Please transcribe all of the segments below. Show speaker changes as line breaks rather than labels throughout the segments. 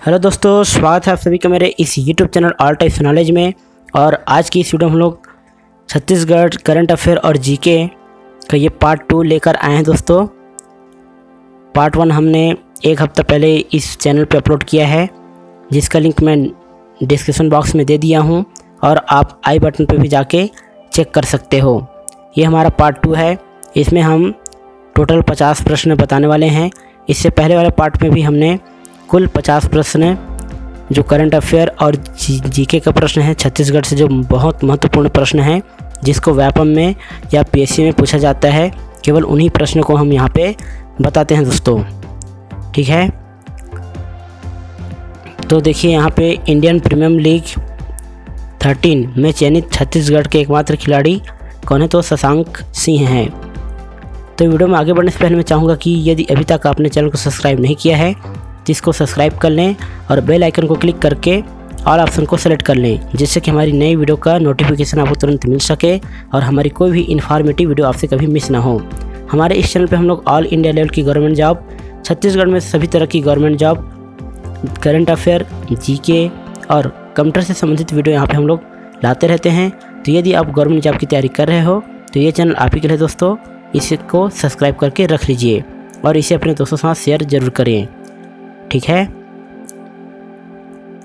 Hello दोस्तों, स्वागत है आप सभी का मेरे इस YouTube channel all types knowledge में। और आज की इस वीडियो में हम लोग छत्तीसगढ़ करंट अफेयर और जीके का ये पार्ट 2 लेकर आए हैं। दोस्तों, पार्ट 1 हमने एक हफ्ता पहले इस चैनल पे अपलोड किया है, जिसका लिंक मैं डिस्क्रिप्शन बॉक्स में दे दिया हूँ और आप आई बटन पे भी जाके चेक कर सकते हो। ये हमारा पार्ट 2 है। इसमें हम टोटल 50 प्रश्न बताने वाले हैं। इससे पहले वाले पार्ट में भी हमने कुल 50 प्रश्न जो करंट अफेयर और जीके का प्रश्न है, छत्तीसगढ़ से जो बहुत महत्वपूर्ण प्रश्न है, जिसको व्यापम में या पीएससी में पूछा जाता है, केवल उन्हीं प्रश्नों को हम यहाँ पे बताते हैं दोस्तों। ठीक है, तो देखिए यहाँ पे इंडियन प्रीमियर लीग 13 में चयनित छत्तीसगढ़ के एकमात्र खिलाड़ी कौन है? तो शशांक सिंह हैं। तो वीडियो में आगे बढ़ने से पहले मैं चाहूँगा कि यदि अभी तक आपने चैनल को सब्सक्राइब नहीं किया है तो इसको सब्सक्राइब कर लें और बेल आइकन को क्लिक करके ऑल ऑप्शन को सेलेक्ट कर लें, जिससे कि हमारी नई वीडियो का नोटिफिकेशन आपको तुरंत मिल सके और हमारी कोई भी इन्फॉर्मेटिव वीडियो आपसे कभी मिस ना हो। हमारे इस चैनल पे हम लोग ऑल इंडिया लेवल की गवर्नमेंट जॉब, छत्तीसगढ़ में सभी तरह की government job, current affair, GK और कंप्यूटर से संबंधित वीडियो यहाँ पे हम लोग लाते रहते हैं। तो यदि आप गवर्नमेंट जॉब की तैयारी कर रहे हो तो ये चैनल आप ही के लिए दोस्तों, इसको सब्सक्राइब करके रख लीजिए और इसे अपने दोस्तों के साथ शेयर ज़रूर करें। ठीक है,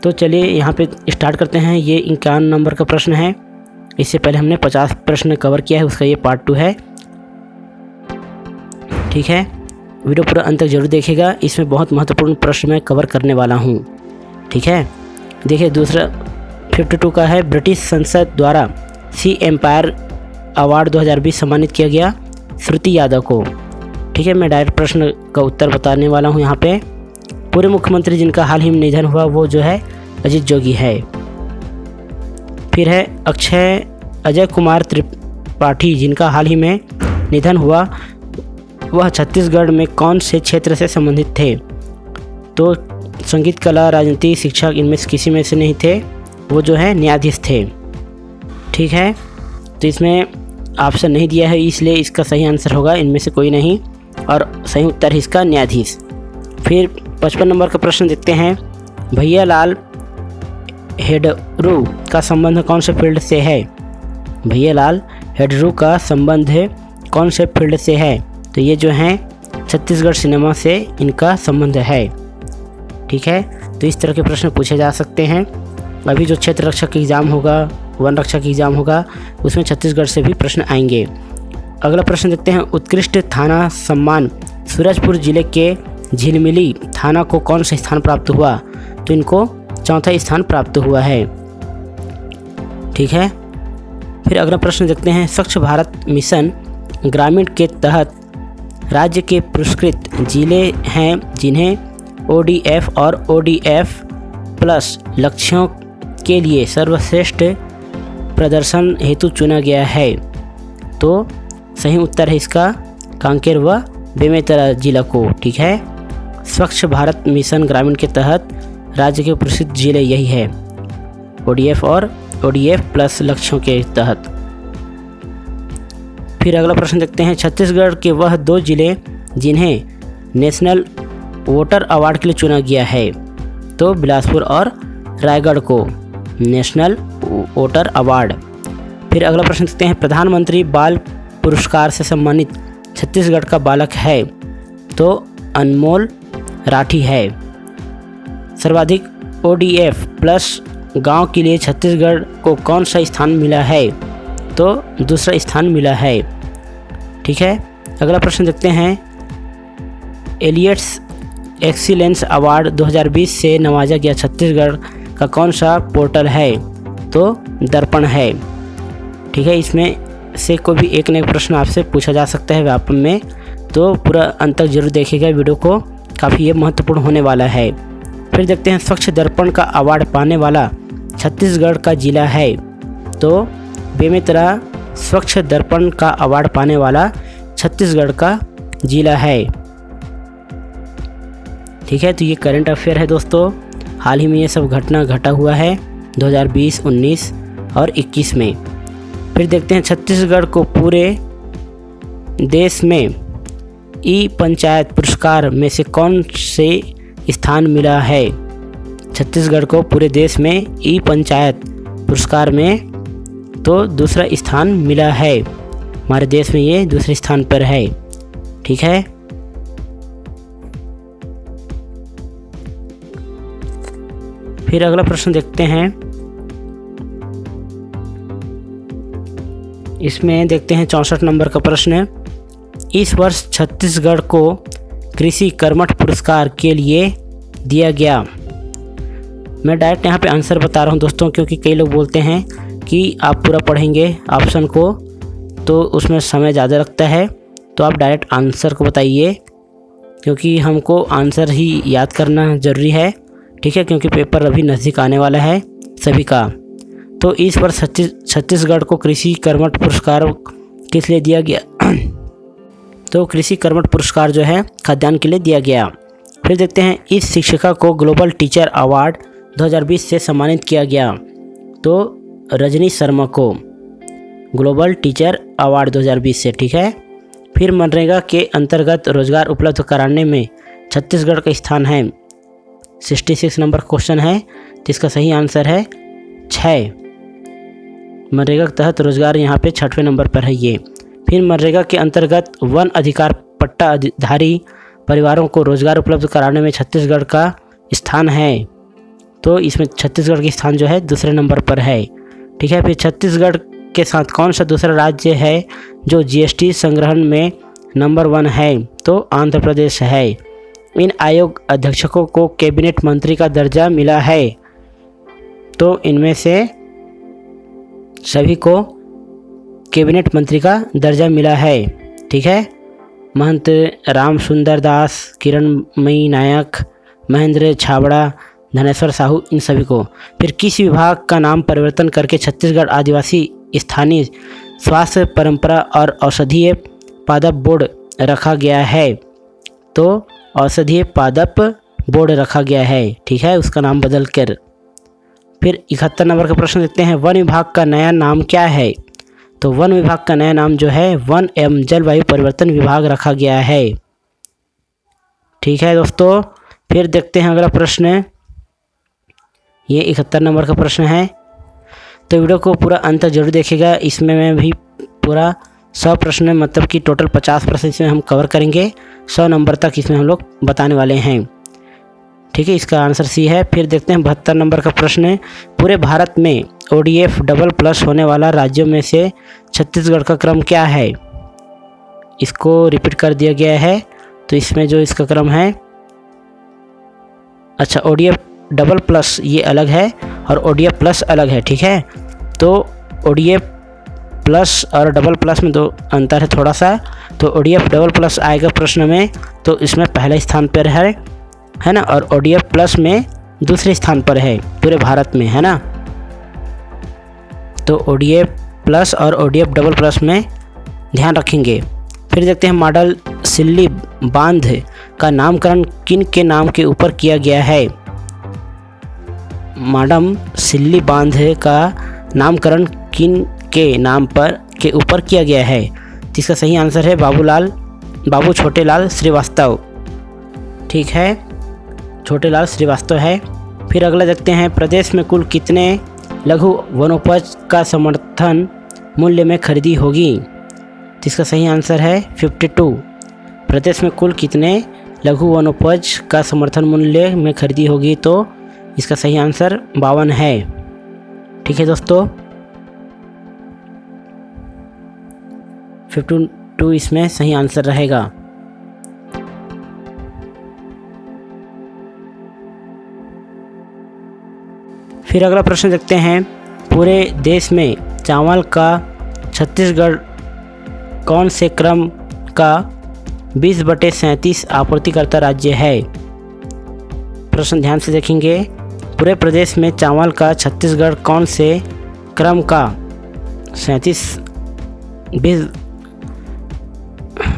तो चलिए यहाँ पे स्टार्ट करते हैं। ये 51 नंबर का प्रश्न है। इससे पहले हमने 50 प्रश्न कवर किया है, उसका ये पार्ट 2 है। ठीक है, वीडियो पूरा अंत तक जरूर देखिएगा, इसमें बहुत महत्वपूर्ण प्रश्न मैं कवर करने वाला हूँ। ठीक है, देखिए दूसरा 52 का है, ब्रिटिश संसद द्वारा सी एम्पायर अवार्ड 2020 सम्मानित किया गया श्रुति यादव को। ठीक है, मैं डायरेक्ट प्रश्न का उत्तर बताने वाला हूँ। यहाँ पे पूर्व मुख्यमंत्री जिनका हाल ही में निधन हुआ वो जो है अजीत जोगी है। फिर है अजय कुमार त्रिपाठी जिनका हाल ही में निधन हुआ, वह छत्तीसगढ़ में कौन से क्षेत्र से संबंधित थे? तो संगीत, कला, राजनीति, शिक्षा, इनमें से किसी में से नहीं थे, वो जो है न्यायाधीश थे। ठीक है, तो इसमें ऑप्शन नहीं दिया है, इसलिए इसका सही आंसर होगा इनमें से कोई नहीं, और सही उत्तर है इसका न्यायाधीश। फिर 55 नंबर का प्रश्न देखते हैं, भैयालाल हेडरू का संबंध कौन से फील्ड से है? भैयालाल हेडरू का संबंध कौन से फील्ड से है? तो ये जो हैं छत्तीसगढ़ सिनेमा से इनका संबंध है। ठीक है, तो इस तरह के प्रश्न पूछे जा सकते हैं। अभी जो क्षेत्र रक्षक एग्ज़ाम होगा, वन रक्षक एग्ज़ाम होगा, उसमें छत्तीसगढ़ से भी प्रश्न आएंगे। अगला प्रश्न देखते हैं, उत्कृष्ट थाना सम्मान सूरजपुर जिले के झिलमिली थाना को कौन सा स्थान प्राप्त हुआ? तो इनको चौथा स्थान प्राप्त हुआ है। ठीक है, फिर अगला प्रश्न देखते हैं, स्वच्छ भारत मिशन ग्रामीण के तहत राज्य के पुरस्कृत जिले हैं जिन्हें ODF और ODF प्लस लक्ष्यों के लिए सर्वश्रेष्ठ प्रदर्शन हेतु चुना गया है। तो सही उत्तर है इसका कांकेर व बेमेतरा जिला को। ठीक है, स्वच्छ भारत मिशन ग्रामीण के तहत राज्य के प्रसिद्ध जिले यही है, ODF और ODF प्लस लक्ष्यों के तहत। फिर अगला प्रश्न देखते हैं, छत्तीसगढ़ के वह 2 जिले जिन्हें नेशनल वोटर अवार्ड के लिए चुना गया है? तो बिलासपुर और रायगढ़ को नेशनल वोटर अवार्ड। फिर अगला प्रश्न देखते हैं, प्रधानमंत्री बाल पुरस्कार से सम्मानित छत्तीसगढ़ का बालक है? तो अनमोल राठी है। सर्वाधिक ODF प्लस गांव के लिए छत्तीसगढ़ को कौन सा स्थान मिला है? तो दूसरा स्थान मिला है। ठीक है, अगला प्रश्न देखते हैं, एलियट्स एक्सीलेंस अवार्ड 2020 से नवाजा गया छत्तीसगढ़ का कौन सा पोर्टल है? तो दर्पण है। ठीक है, इसमें से कोई भी एक न एक प्रश्न आपसे पूछा जा सकता है व्यापम में, तो पूरा अंत तक जरूर देखिएगा वीडियो को, काफ़ी ये महत्वपूर्ण होने वाला है। फिर देखते हैं, स्वच्छ दर्पण का अवार्ड पाने वाला छत्तीसगढ़ का जिला है? तो बेमेतरा स्वच्छ दर्पण का अवार्ड पाने वाला छत्तीसगढ़ का जिला है। ठीक है, तो ये करंट अफेयर है दोस्तों। हाल ही में ये सब घटना घटा हुआ है 2020, 19 और 21 में। फिर देखते हैं, छत्तीसगढ़ को पूरे देश में ई पंचायत पुरस्कार में से कौन से स्थान मिला है? छत्तीसगढ़ को पूरे देश में ई पंचायत पुरस्कार में तो दूसरा स्थान मिला है। हमारे देश में ये दूसरे स्थान पर है। ठीक है, फिर अगला प्रश्न देखते हैं। इसमें देखते हैं 64 नंबर का प्रश्न। इस वर्ष छत्तीसगढ़ को कृषि कर्मठ पुरस्कार के लिए दिया गया। मैं डायरेक्ट यहाँ पे आंसर बता रहा हूँ दोस्तों, क्योंकि कई लोग बोलते हैं कि आप पूरा पढ़ेंगे ऑप्शन को तो उसमें समय ज़्यादा लगता है, तो आप डायरेक्ट आंसर को बताइए, क्योंकि हमको आंसर ही याद करना ज़रूरी है। ठीक है, क्योंकि पेपर अभी नज़दीक आने वाला है सभी का। तो इस वर्ष छत्तीसगढ़ को कृषि कर्मठ पुरस्कार किस लिए दिया गया? तो कृषि कर्मठ पुरस्कार जो है खाद्यान्न के लिए दिया गया। फिर देखते हैं, इस शिक्षिका को ग्लोबल टीचर अवार्ड 2020 से सम्मानित किया गया। तो रजनी शर्मा को ग्लोबल टीचर अवार्ड 2020 से। ठीक है, फिर मनरेगा के अंतर्गत रोजगार उपलब्ध कराने में छत्तीसगढ़ का स्थान है। 66 नंबर क्वेश्चन है, जिसका सही आंसर है 6। मनरेगा के तहत रोजगार यहाँ पे 6वें नंबर पर है ये। फिर मनरेगा के अंतर्गत वन अधिकार पट्टाधारी परिवारों को रोजगार उपलब्ध कराने में छत्तीसगढ़ का स्थान है। तो इसमें छत्तीसगढ़ का स्थान जो है दूसरे नंबर पर है। ठीक है, फिर छत्तीसगढ़ के साथ कौन सा दूसरा राज्य है जो जीएसटी संग्रहण में नंबर 1 है? तो आंध्र प्रदेश है। इन आयोग अध्यक्षों को कैबिनेट मंत्री का दर्जा मिला है। तो इनमें से सभी को कैबिनेट मंत्री का दर्जा मिला है। ठीक है, महंत राम सुंदर दास, किरणमयी नायक, महेंद्र छाबड़ा, धनेश्वर साहू, इन सभी को। फिर किस विभाग का नाम परिवर्तन करके छत्तीसगढ़ आदिवासी स्थानीय स्वास्थ्य परंपरा और औषधीय पादप बोर्ड रखा गया है? तो औषधीय पादप बोर्ड रखा गया है। ठीक है, उसका नाम बदल कर। फिर 71 नंबर का प्रश्न देखते हैं, वन विभाग का नया नाम क्या है? तो वन विभाग का नया नाम जो है वन एवं जलवायु परिवर्तन विभाग रखा गया है। ठीक है दोस्तों, फिर देखते हैं अगला प्रश्न। ये 71 नंबर का प्रश्न है। तो वीडियो को पूरा अंत तक जरूर देखिएगा। इसमें मैं भी पूरा 100 प्रश्न, मतलब कि टोटल 50 प्रश्न इसमें हम कवर करेंगे। 100 नंबर तक इसमें हम लोग बताने वाले हैं। ठीक है, इसका आंसर सी है। फिर देखते हैं 72 नंबर का प्रश्न। पूरे भारत में ODF डबल प्लस होने वाला राज्यों में से छत्तीसगढ़ का क्रम क्या है? इसको रिपीट कर दिया गया है। तो इसमें जो इसका क्रम है, अच्छा, ODF डबल प्लस ये अलग है और ODF प्लस अलग है। ठीक है, तो ODF प्लस और डबल प्लस में दो अंतर है थोड़ा सा। तो ODF डबल प्लस आएगा प्रश्न में, तो इसमें पहले स्थान पर है ना, और ODF प्लस में दूसरे स्थान पर है पूरे भारत में, है ना। तो ODF प्लस और ODF डबल प्लस में ध्यान रखेंगे। फिर देखते हैं, मॉडल सिल्ली बांध का नामकरण किन के नाम के ऊपर किया गया है? मॉडल सिल्ली बांध का नामकरण किन के नाम के ऊपर किया गया है? जिसका सही आंसर है बाबू छोटेलाल श्रीवास्तव। ठीक है, छोटेलाल श्रीवास्तव है। फिर अगला देखते हैं, प्रदेश में कुल कितने लघु वनोपज का समर्थन मूल्य में खरीदी होगी? जिसका सही आंसर है 52। प्रदेश में कुल कितने लघु वनोपज का समर्थन मूल्य में खरीदी होगी? तो इसका सही आंसर 52 है। ठीक है दोस्तों, 52 इसमें सही आंसर रहेगा। फिर अगला प्रश्न देखते हैं, पूरे देश में चावल का छत्तीसगढ़ कौन से क्रम का 20/37 आपूर्तिकर्ता राज्य है? प्रश्न ध्यान से देखेंगे। पूरे प्रदेश में चावल का छत्तीसगढ़ कौन से क्रम का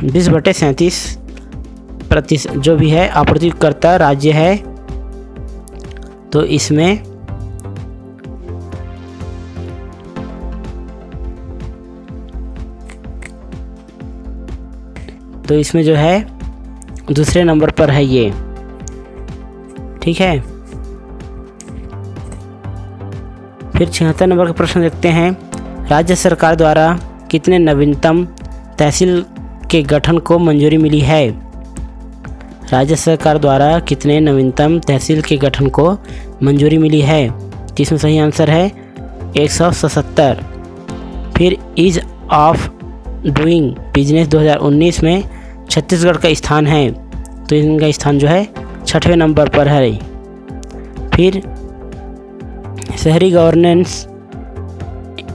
20/37% जो भी है आपूर्तिकर्ता राज्य है? तो इसमें जो है दूसरे नंबर पर है ये। ठीक है, फिर 76 नंबर का प्रश्न देखते हैं, राज्य सरकार द्वारा कितने नवीनतम तहसील के गठन को मंजूरी मिली है? राज्य सरकार द्वारा कितने नवीनतम तहसील के गठन को मंजूरी मिली है? जिसमें सही आंसर है 177। फिर ईज ऑफ डूइंग बिजनेस 2019 में छत्तीसगढ़ का स्थान है, तो इनका स्थान जो है 6वें नंबर पर है। फिर शहरी गवर्नेंस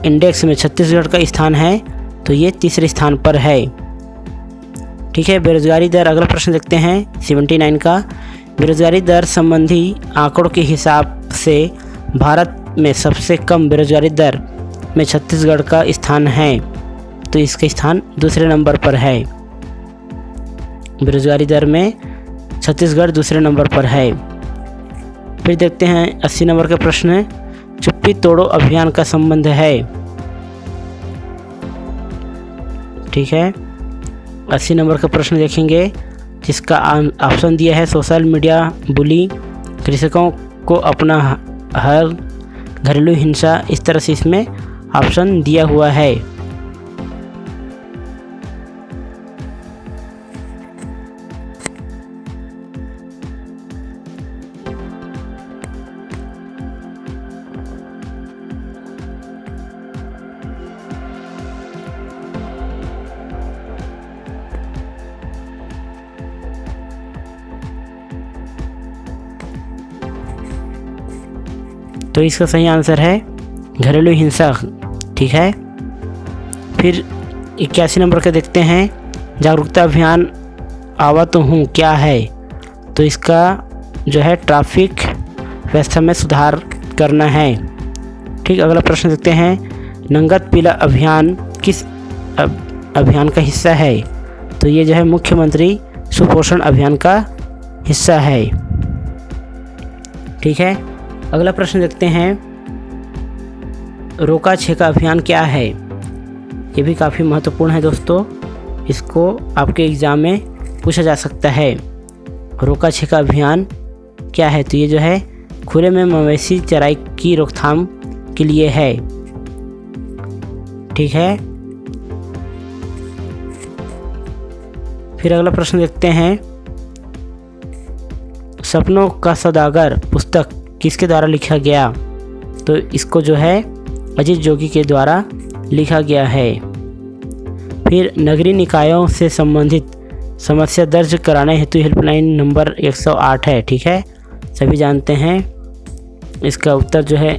इंडेक्स में छत्तीसगढ़ का स्थान है, तो ये 3रे स्थान पर है। ठीक है, बेरोजगारी दर, अगला प्रश्न देखते हैं 79 का। बेरोजगारी दर संबंधी आंकड़ों के हिसाब से भारत में सबसे कम बेरोजगारी दर में छत्तीसगढ़ का स्थान है, तो इसका स्थान 2रे नंबर पर है। बेरोजगारी दर में छत्तीसगढ़ 2रे नंबर पर है। फिर देखते हैं 80 नंबर का प्रश्न है, चुप्पी तोड़ो अभियान का संबंध है। ठीक है, 80 नंबर का प्रश्न देखेंगे, जिसका ऑप्शन दिया है सोशल मीडिया बुली, कृषकों को अपना हल, घरेलू हिंसा, इस तरह से इसमें ऑप्शन दिया हुआ है। तो इसका सही आंसर है घरेलू हिंसा। ठीक है, फिर 81 नंबर का देखते हैं, जागरूकता अभियान आवा तो हूँ क्या है? तो इसका जो है ट्रैफिक व्यवस्था में सुधार करना है। ठीक, अगला प्रश्न देखते हैं, नंगत पीला अभियान किस अभियान का हिस्सा है? तो ये जो है मुख्यमंत्री सुपोषण अभियान का हिस्सा है। ठीक है, अगला प्रश्न देखते हैं, रोका छेका अभियान क्या है? ये भी काफ़ी महत्वपूर्ण है दोस्तों, इसको आपके एग्ज़ाम में पूछा जा सकता है। रोका छेका अभियान क्या है? तो ये जो है खुले में मवेशी चराई की रोकथाम के लिए है। ठीक है, फिर अगला प्रश्न देखते हैं, सपनों का सौदागर पुस्तक किसके द्वारा लिखा गया? तो इसको जो है अजीत जोगी के द्वारा लिखा गया है। फिर नगरीय निकायों से संबंधित समस्या दर्ज कराने हेतु हेल्पलाइन नंबर 108 है। ठीक है, सभी जानते हैं। इसका उत्तर जो है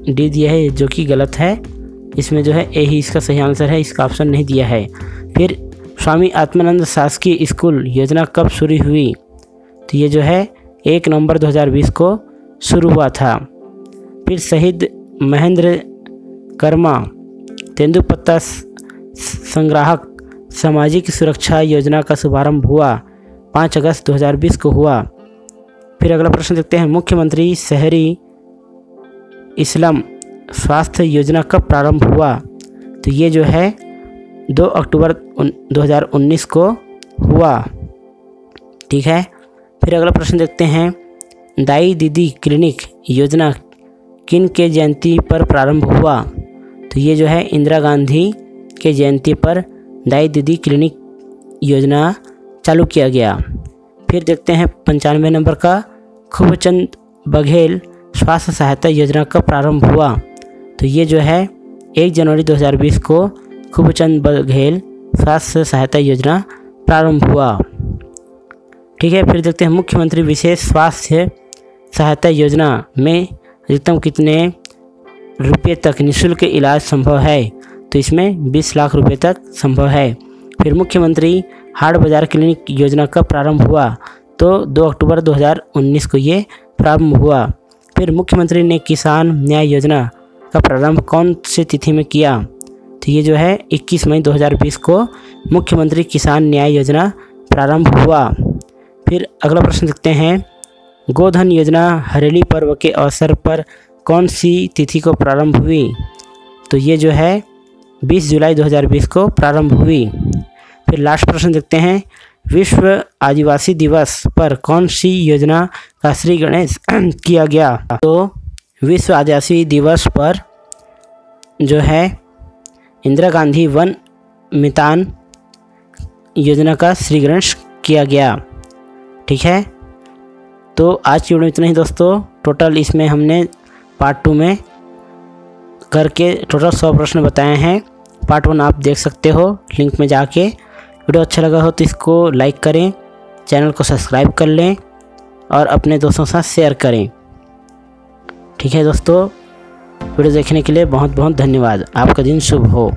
डी दिया है, जो कि गलत है। इसमें जो है ए ही इसका सही आंसर है, इसका ऑप्शन नहीं दिया है। फिर स्वामी आत्मानंद शासकीय स्कूल योजना कब शुरू हुई? तो ये जो है 1 नवंबर 2020 को शुरू हुआ था। फिर शहीद महेंद्र कर्मा तेंदुपत्ता संग्राहक सामाजिक सुरक्षा योजना का शुभारंभ हुआ 5 अगस्त 2020 को हुआ। फिर अगला प्रश्न देखते हैं, मुख्यमंत्री शहरी इस्लाम स्वास्थ्य योजना कब प्रारंभ हुआ? तो ये जो है 2 अक्टूबर 2019 को हुआ। ठीक है, फिर अगला प्रश्न देखते हैं, दाई दीदी क्लिनिक योजना किन के जयंती पर प्रारंभ हुआ? तो ये जो है इंदिरा गांधी के जयंती पर दाई दीदी क्लिनिक योजना चालू किया गया। फिर देखते हैं 95 नंबर का, खूबचंद बघेल स्वास्थ्य सहायता योजना का प्रारंभ हुआ? तो ये जो है 1 जनवरी 2020 को खूबचंद बघेल स्वास्थ्य सहायता योजना प्रारंभ हुआ। ठीक है, फिर देखते हैं, मुख्यमंत्री विशेष स्वास्थ्य सहायता योजना में अधिकतम कितने रुपये तक निःशुल्क इलाज संभव है? तो इसमें 20 लाख रुपए तक संभव है। फिर मुख्यमंत्री हाट बाजार क्लिनिक योजना कब प्रारंभ हुआ? तो 2 अक्टूबर 2019 को ये प्रारंभ हुआ। फिर मुख्यमंत्री ने किसान न्याय योजना का प्रारंभ कौन सी तिथि में किया? तो ये जो है 21 मई 2020 को मुख्यमंत्री किसान न्याय योजना प्रारंभ हुआ। फिर अगला प्रश्न देखते हैं, गोधन योजना हरेली पर्व के अवसर पर कौन सी तिथि को प्रारंभ हुई? तो ये जो है 20 जुलाई 2020 को प्रारंभ हुई। फिर लास्ट प्रश्न देखते हैं, विश्व आदिवासी दिवस पर कौन सी योजना का श्री गणेश किया गया? तो विश्व आदिवासी दिवस पर जो है इंदिरा गांधी वन मितान योजना का श्रीगणेश किया गया। ठीक है, तो आज की वीडियो में इतना ही दोस्तों। टोटल इसमें हमने पार्ट 2 में करके टोटल 100 प्रश्न बताए हैं। पार्ट 1 आप देख सकते हो लिंक में जाके। वीडियो अच्छा लगा हो तो इसको लाइक करें, चैनल को सब्सक्राइब कर लें और अपने दोस्तों के साथ शेयर करें। ठीक है दोस्तों, वीडियो देखने के लिए बहुत बहुत धन्यवाद। आपका दिन शुभ हो।